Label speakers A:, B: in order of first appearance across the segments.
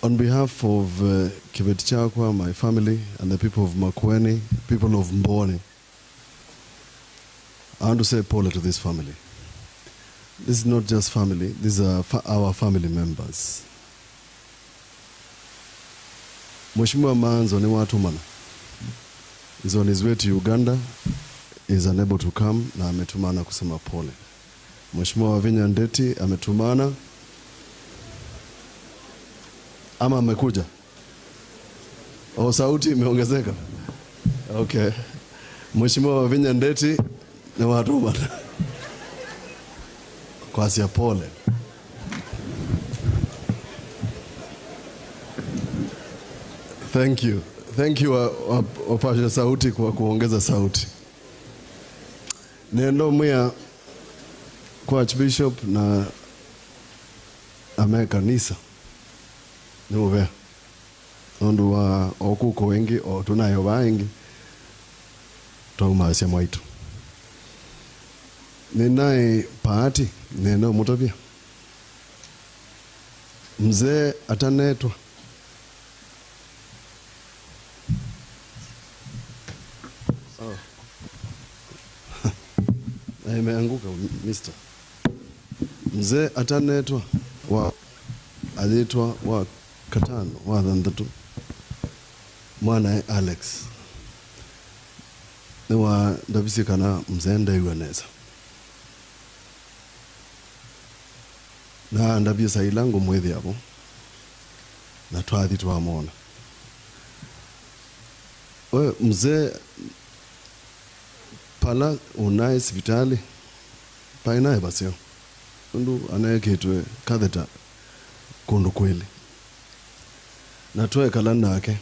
A: On behalf of Kibetichakwa, my family, and the people of Makueni, people of Mboni, I want to say pole to this family. This is not just family, these are our family members. Mheshimiwa Manzo ni watu mana. He's on his way to Uganda. He's unable to come na ametumana kusema pole. Mheshimiwa Wavinya Ndeti ametumana. Ama amekuja? Oh, sauti imeongezeka. Okay. Mheshimiwa Wavinya Ndeti ni watu mana. Kwa sia pole. Thank you. Thank you wapasha sauti kwa kuongeza sauti. Nendo mwia kwa Archbishop na kanisa. Ni uwe. Nondu wa okuko wengi o tunayo wengi. Tumasia mwaitu. Ninae paati neno mutapia. Mzee atanetwa. Imeanguka mister. Mzee atanetwa wa alitwa wa katano wa dhandatu. Mwana Alex. Ni wa ndabisi kana mzee ndaiwaneza. Na ndabisa ilango mwethi hapo. Na twathi twamona. We mzee pala unaye hospitali painaye basio ndu anayeketwe katheta kundu kweli na twae kala nake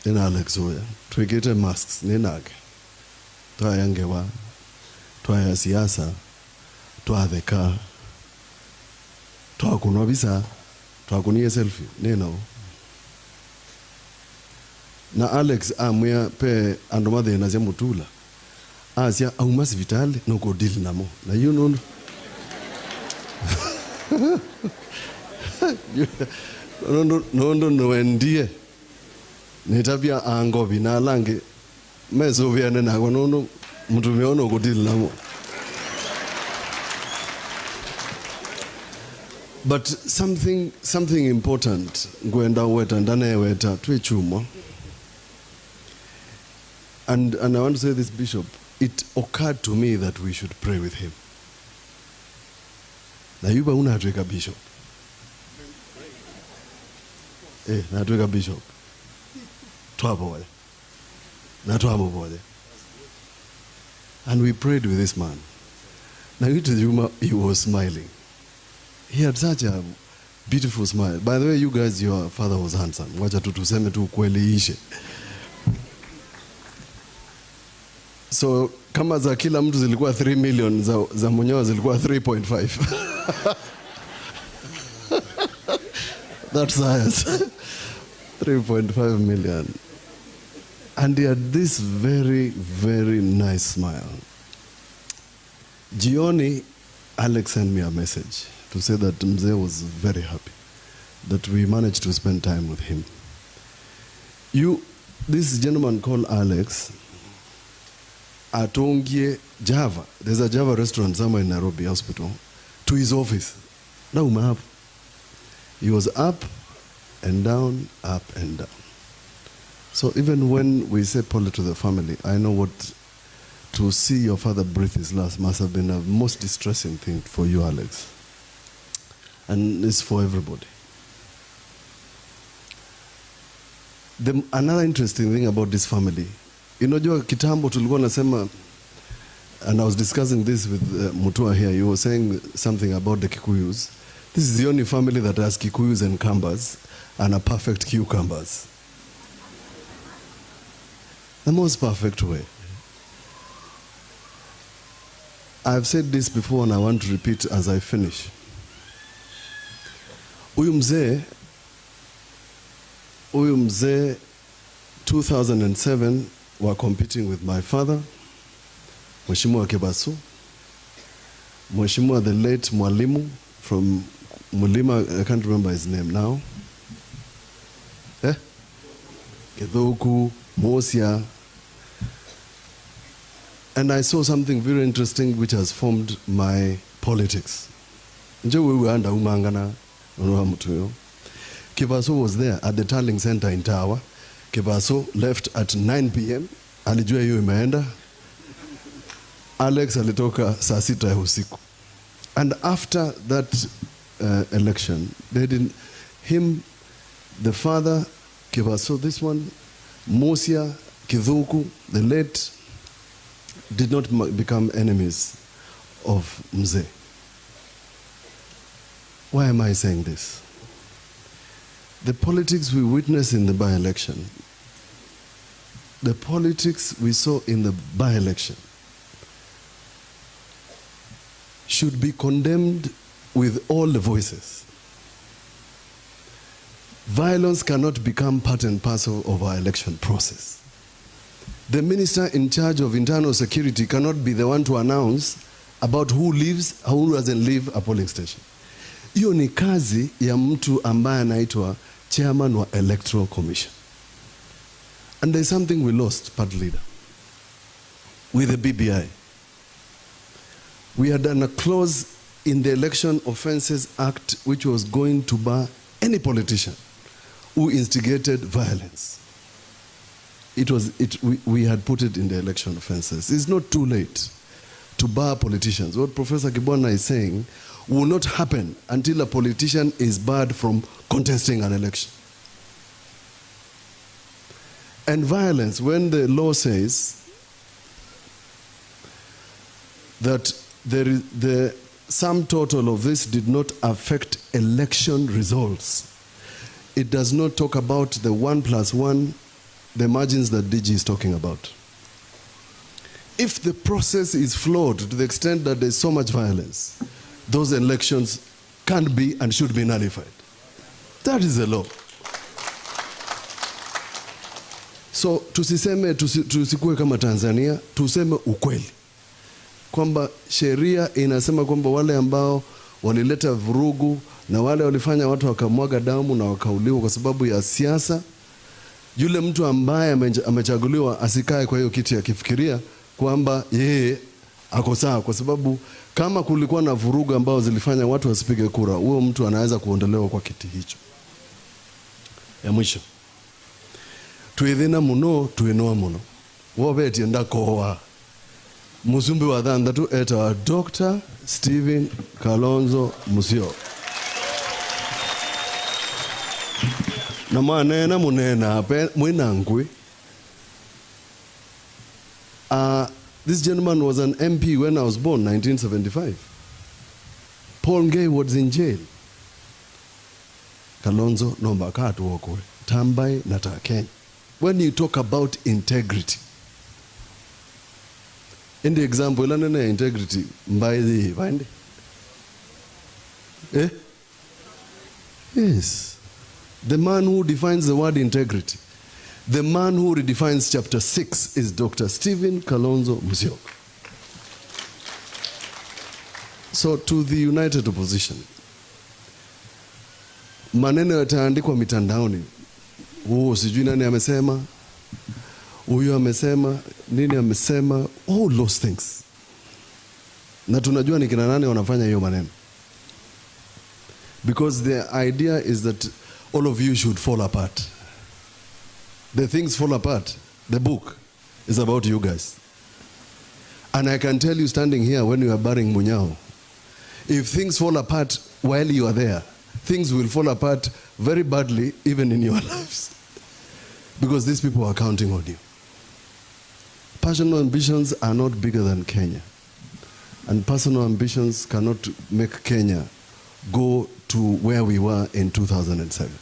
A: ina Alex oya twikite masks ni nake twayangewa twaya siasa twatheka twakunwa bisa twakunie selfie neno na Alex amwea pe andomathe na cia Mutula asia auma hospitali no go deal namo na you know no endie nitabia angobi na lange mezo viane na no mtu meono go deal namo. But something important gwenda weta ndane weta twechuma. And I want to say this, Bishop, it occurred to me that we should pray with him. Na yuba una hatuweka Bishop. Na hatuweka Bishop. Tuwapo wale. Na tuwapo wale. And we prayed with this man. Now he was smiling. He had such a beautiful smile. By the way, you guys, your father was handsome. Wacha tu tuseme tu kweli ishe. So kama za kila mtu zilikuwa 3 million za mwenyewe zilikuwa 3.5. That's science. 3.5 million. And he had this very, very nice smile. Jioni, Alex sent me a message to say that Mzee was very happy that we managed to spend time with him. This gentleman called Alex, atongie Java. There's a Java restaurant somewhere in Nairobi hospital to his office. Now up. He was up and down, up and down. So even when we say pole to the family, I know what to see your father breathe his last must have been a most distressing thing for you, Alex. And it's for everybody. Another interesting thing about this family, unajua kitambo tulikuwa nasema, and I was discussing this with Mutua here, you were saying something about the Kikuyus. This is the only family that has Kikuyus and Kambas and are perfect cucumbers. The most perfect way. I've said this before and I want to repeat as I finish. Huyu mzee 2007 were competing with my father, Mheshimiwa Kebasu, Mheshimiwa the late Mwalimu from Mulima, I can't remember his name now, Kithuku, Mosia. And I saw something very interesting which has formed my politics. Kivaso was there at the Tallying Center in Tawa. Kivaso left at 9 p.m. Alijua hiyo imeenda. Alex alitoka saa 6 ya usiku. And after that election, they didn't, the father, Kivaso, this one, Mosia, Kithuku, the late, did not become enemies of Mzee. Why am I saying this? The politics we witnessed in the by-election, the politics we saw in the by-election should be condemned with all the voices. Violence cannot become part and parcel of our election process. The minister in charge of internal security cannot be the one to announce about who lives, who doesn't leave a polling station. Hiyo ni kazi ya mtu ambaye anaitwa chairman wa Electoral Commission. And there's something we lost, part leader, with the BBI. We had done a clause in the Election Offences Act which was going to bar any politician who instigated violence. We had put it in the election offenses. It's not too late to bar politicians. What Professor Kibwana is saying will not happen until a politician is barred from contesting an election. And violence, when the law says that the sum total of this did not affect election results, it does not talk about the 1+1, the margins that DG is talking about. If the process is flawed to the extent that there's so much violence, those elections can't be and should be nullified. That is the law. So tusikue kama Tanzania, tuseme ukweli kwamba sheria inasema kwamba wale ambao walileta vurugu na wale walifanya watu wakamwaga damu na wakauliwa kwa sababu ya siasa, yule mtu ambaye amechaguliwa asikae kwa hiyo kiti akifikiria kwamba yeye ako sawa, kwa sababu kama kulikuwa na vurugu ambao zilifanya watu wasipige kura, huyo mtu anaweza kuondolewa kwa kiti hicho. Ya mwisho, tuithina muno tuinoa muno wobeti ndakoa musumbi wa dhanda tu eta Dr. Stephen Kalonzo Musyoka na manena munena mwina ngwe. This gentleman was an MP when I was born, 1975. Paul Ngei was in jail. Kalonzo nomba katu woko tambai na Kenya. When you talk about integrity, in the example, ilana integrity mbai the find. Yes. The man who defines the word integrity, the man who redefines chapter 6 is Dr. Stephen Kalonzo Musyoka. So to the united opposition, maneno yataandikwa mitandaoni. Sijui nani amesema, huyu amesema, nini amesema, all those things. Na tunajua ni kina nani wanafanya hiyo maneno. Because the idea is that all of you should fall apart. The things fall apart. The book is about you guys. And I can tell you standing here when you are burying Munyao, if things fall apart while you are there, things will fall apart very badly even in your lives. Because these people are counting on you. Personal ambitions are not bigger than Kenya. And personal ambitions cannot make Kenya go to where we were in 2007.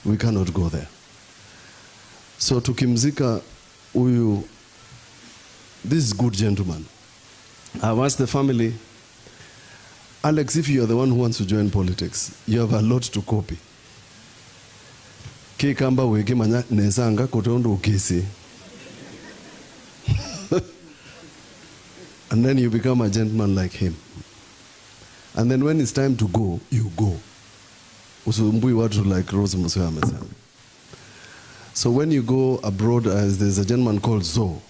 A: We cannot go there. So tukimzika uyu, this good gentleman, I've asked the family, Alex, if you are the one who wants to join politics, you have a lot to copy. Kikamba weke manya nesanga kotondo ukisi. And then you become a gentleman like him. And then when it's time to go, you go. Usumbui watu like Rose Musyoka amesema. So when you go abroad, there's a gentleman called Zoe.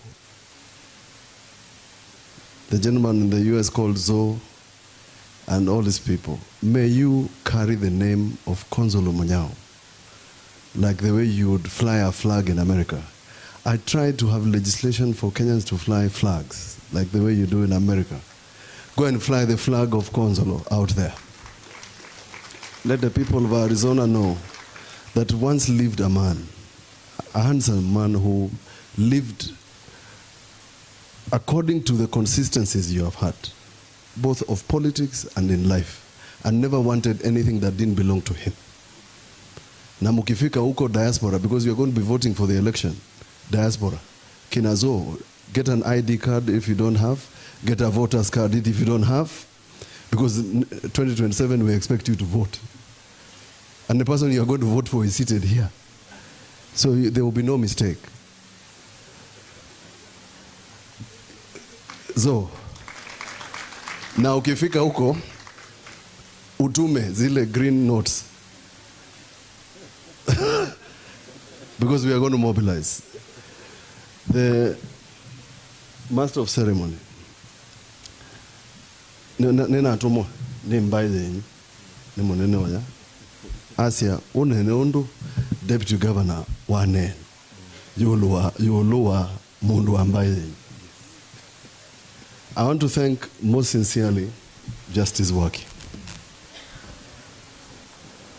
A: The gentleman in the US called Zoe, and all these people. May you carry the name of Condolences Monyao, like the way you would fly a flag in America. I tried to have legislation for Kenyans to fly flags, like the way you do in America. Go and fly the flag of Condolences out there. Let the people of Arizona know that once lived a man, a handsome man who lived according to the consistencies you have had, both of politics and in life, and never wanted anything that didn't belong to him. Na mukifika huko diaspora, because you're going to be voting for the election, diaspora, kinazo, get an ID card if you don't have, get a voter's card if you don't have, because 2027 we expect you to vote. And the person you're going to vote for is seated here. So there will be no mistake. So, na ukifika huko, utume zile green notes. Because we are going to mobilize. The master of ceremony. Nena atomo, ni mbaide ni monene waya. Asia, unene undu, deputy governor, wane, yuluwa mundu ambaide. I want to thank most sincerely Justice Waki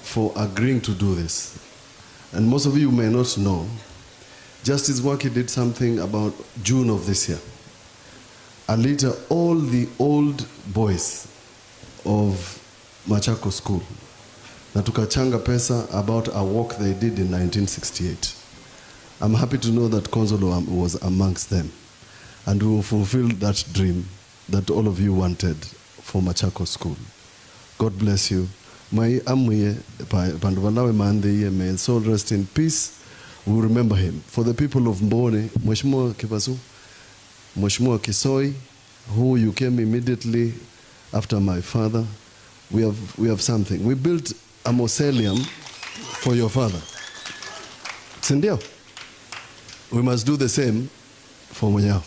A: for agreeing to do this. And most of you may not know, Justice Waki did something about June of this year. And later, all the old boys of Machako School, na tukachanga pesa about a walk they did in 1968. I'm happy to know that Condolences was amongst them. And we will fulfill that dream that all of you wanted for Machako School. God bless you. May amuye panduvalawe mandeye, may his soul rest in peace. We will remember him. For the people of Mbone, Mheshimiwa Kibasu, Mheshimiwa Kisoi, who you came immediately after my father, we have something. We built a mausoleum for your father. Sindio? We must do the same for Monyao.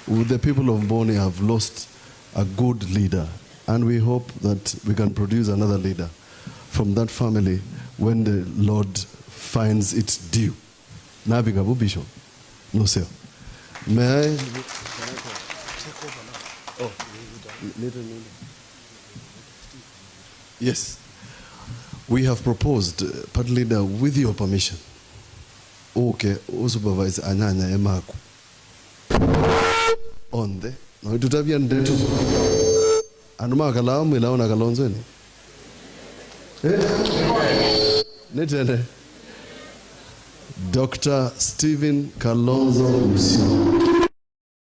A: The people of Mbone have lost a good leader, and we hope that we can produce another leader from that family when the Lord finds its due. Nabigabu Bishop. No, sir. May I? Oh, yes. We have proposed, Party Leader, with your permission. Okay, supervise anyanya emaku. On the no tutavia ndeto anuma kala mwilaona Kalonzo ni Netene Dr. Stephen Kalonzo Musyo.